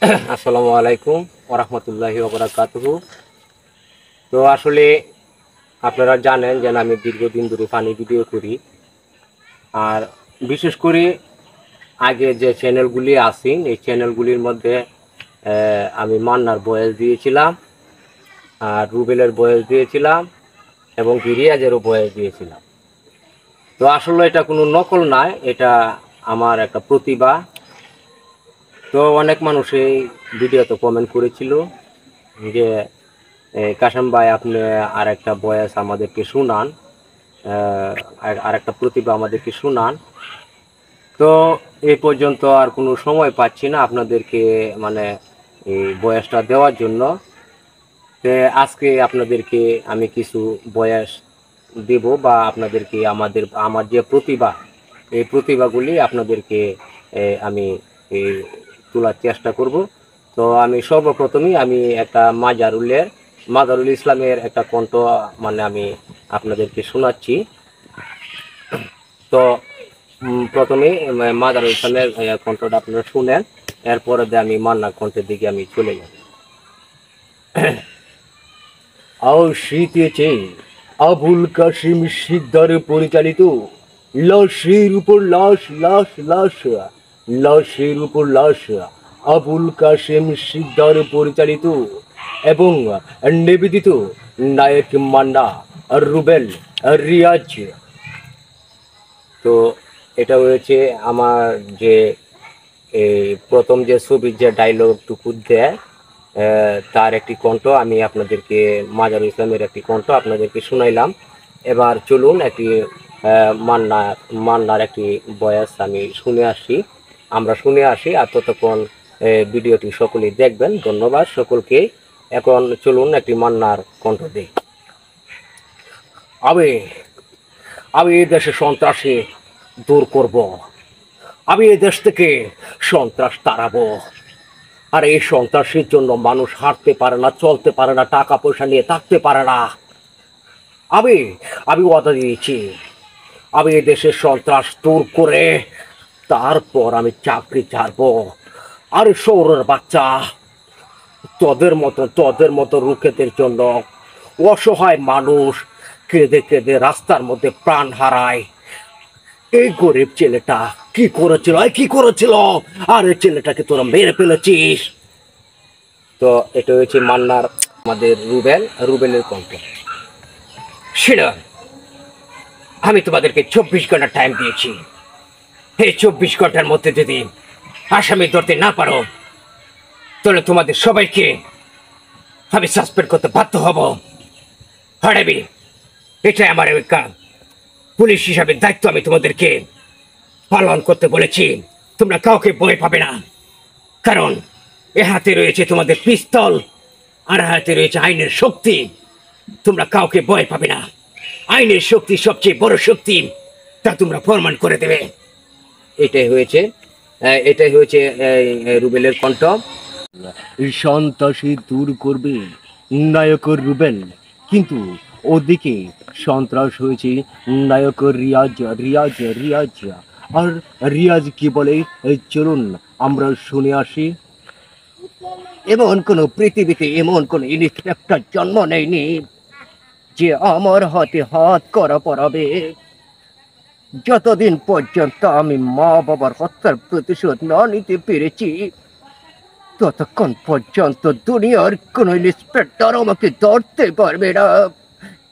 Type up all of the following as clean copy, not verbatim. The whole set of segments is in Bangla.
আসসালামু আলাইকুম ওয়া রাহমাতুল্লাহি ওয়া বারাকাতুহু। তো আসলে আপনারা জানেন যে আমি দীর্ঘদিন ধরে ফানি ভিডিও করি। আর বিশেষ করে আগে যে চ্যানেলগুলি আছে এই চ্যানেলগুলির মধ্যে আমি মান্নার ভয়েস দিয়েছিলাম, আর রুবেলের ভয়েস দিয়েছিলাম এবং রিয়াজেরও ভয়েস দিয়েছিলাম। তো আসলে এটা কোনো নকল নয়, এটা আমার একটা প্রতিভা। তো অনেক মানুষ এই ভিডিওতে কমেন্ট করেছিল যে কাশেম ভাই আপনি আর একটা বয়েস আমাদেরকে শুনান, আর একটা প্রতিভা আমাদেরকে শুনান। তো এই পর্যন্ত আর কোনো সময় পাচ্ছি না আপনাদেরকে মানে এই বয়সটা দেওয়ার জন্য। তো আজকে আপনাদেরকে আমি কিছু বয়স দেব বা আপনাদেরকে আমার যে প্রতিভা এই প্রতিভাগুলি আপনাদেরকে আমি এই তোলার চেষ্টা করব। তো আমি সর্বপ্রথমেই আমি একটা মাজারুল ইসলামের একটা কণ্ঠ মানে আমি আপনাদেরকে শোনাচ্ছি। তো প্রথমে মাজারুল ইসলামের কণ্ঠটা আপনারা শুনেন, এরপরে আমি মান্নার কণ্ঠের দিকে আমি চলে যাব। আও শীতেছে আবুল কাশিম সিকদার পরিচালিত লাশের উপর লাশ লাশ লাশ লাশের উপর লাশ আবুল কাশিম সিকদার পরিচালিত এবং নিবেদিত নায়ক মান্না আর রুবেল আর রিয়াজ। তো এটা হয়েছে আমার যে এই প্রথম যে ছবির যে ডায়লগটুকু দেয় তার একটি কণ্ঠ আমি আপনাদেরকে মাজারুল ইসলামের একটি কণ্ঠ আপনাদেরকে শুনাইলাম। এবার চলুন একটি মান্নার একটি ভয়েস আমি আমরা শুনে আসি, আর ততক্ষণ ভিডিওটি সকলেই দেখবেন। ধন্যবাদ সকলকে। এখন চলুন একটি মান্নার কণ্ঠ দিই। আমি আমি এই দেশে সন্ত্রাসী দূর করব, আমি এই দেশ থেকে সন্ত্রাস তাড়াবো। আর এই সন্ত্রাসের জন্য মানুষ হাঁটতে পারে না, চলতে পারে না, টাকা পয়সা নিয়ে থাকতে পারে না। আমি আমি ওয়াদা দিয়েছি, আমি এই দেশের সন্ত্রাস দূর করে তারপর আমি চাকরি ছাড়বো। আর শহরের বাচ্চা, তোদের মতো রুখেদের জন্য অসহায় মানুষ কেঁদে কেঁদে রাস্তার মধ্যে প্রাণ হারায়। এই গরিব ছেলেটা কি করেছিল আর এই ছেলেটাকে তোরা মেরে ফেলেছিস। তো এটা হচ্ছে মান্নার আমাদের রুবেলের কণ্ঠ। শিলা, আমি তোমাদেরকে 24 ঘন্টা টাইম দিয়েছি। এই 24 ঘন্টার মধ্যে যদি আসামি ধরতে না পারো তাহলে তোমাদের সবাইকে আমি সাসপেন্ড করতে বাধ্য হব। হারাবি, এটাই আমার পুলিশ হিসাবে দায়িত্ব। আমি তোমাদেরকে পালন করতে বলেছি। তোমরা কাউকে ভয় পাবে না, কারণ এ হাতে রয়েছে তোমাদের পিস্তল আর হাতে রয়েছে আইনের শক্তি। তোমরা কাউকে ভয় পাবে না। আইনের শক্তি সবচেয়ে বড় শক্তি, তা তোমরা প্রমাণ করে দেবে। এটাই হয়েছে রুবেলের কণ্ঠ। সন্ত্রাসী দূর করবে নায়ক রুবেল, কিন্তু ওদিকে সন্ত্রাস হয়েছে নায়ক রিয়াজ। আর রিয়াজ কি বলে চলুন আমরা শুনে আসি। এমন কোন ইন্সপেক্টর জন্ম নেয়নি যে আমার হাতে হাত করা পড়াবে। যতদিন পর্যন্ত আমি মা বাবার হত্যার প্রতিশোধ না নিতে পেরেছি ততক্ষণ পর্যন্ত দুনিয়ার কোন ইন্সপেক্টর আমাকে ধরতে পারবে না।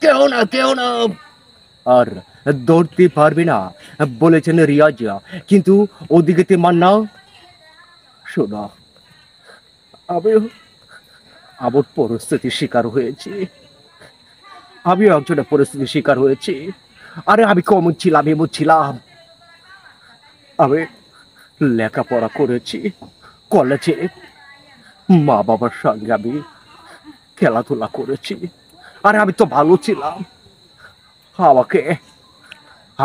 কেউ না আর ধরতে পারবে না বলেছেন রিয়াজ। কিন্তু ওদিকে মান্না, শোনা, আমি আমার পরিস্থিতির শিকার হয়েছি। আমিও একজনের পরিস্থিতির শিকার হয়েছি। আরে আমি এমন ছিলাম। আমি লেখাপড়া করেছি কলেজে, মা বাবার সঙ্গে আমি খেলাধুলা করেছি। আরে আমি তো ভালো ছিলাম। আমাকে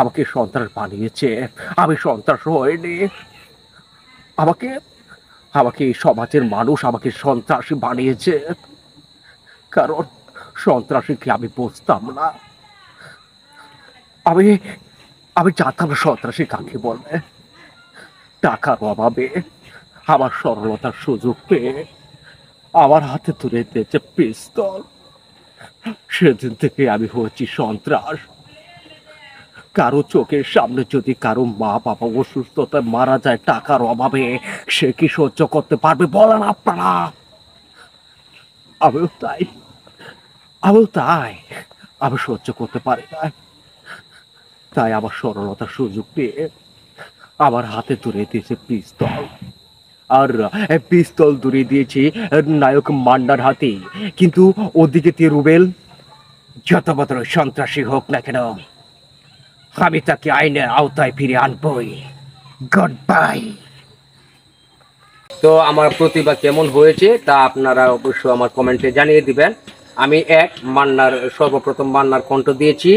আমাকে সন্ত্রাস বানিয়েছে। আমি সন্ত্রাস হয়নি। আমাকে আমাকে এই সমাজের মানুষ আমাকে সন্ত্রাসী বানিয়েছে, কারণ সন্ত্রাসীকে আমি বুঝতাম না। আমি আমি জানতাম সন্ত্রাসী কাকে বলে। টাকার অভাবে আমার সরলতার সুযোগ পেয়ে আমার হাতে তুলে দিয়েছে পিস্তল। সেদিন থেকে আমি হচ্ছি সন্ত্রাস। কারো চোখের সামনে যদি কারো মা বাবা অসুস্থতায় মারা যায় টাকার অভাবে, সে কি সহ্য করতে পারবে বলেন আপনারা? আমিও তাই, আমিও তাই, আমি সহ্য করতে পারি না। তাই আমার সরলতার সুযোগ পেয়ে আমার হাতে ধরে দিয়েছে পিস্তল। আর এই পিস্তল ধরিয়ে দিয়েছি নায়ক মান্নার হাতে। কিন্তু ওদিকে দিয়ে রুবেল যত বড় সন্ত্রাসী হোক না কেন, আমি তাকে আইনের আওতায় ফিরে আনবই। Good bye. তো আমার প্রতিভা কেমন হয়েছে তা আপনারা অবশ্যই আমার কমেন্টে জানিয়ে দিবেন। আমি এক, মান্নার সর্বপ্রথম মান্নার কণ্ঠ দিয়েছি।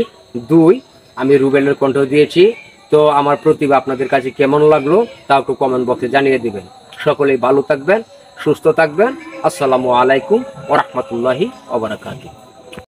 দুই, আমি রুবেলের কণ্ঠ দিয়েছি। তো আমার প্রতিভা আপনাদের কাছে কেমন লাগলো তা একটু কমেন্ট বক্সে জানিয়ে দিবেন। সকলেই ভালো থাকবেন, সুস্থ থাকবেন। আসসালামু আলাইকুম ওয়া রাহমাতুল্লাহি ওয়া বারাকাতুহু।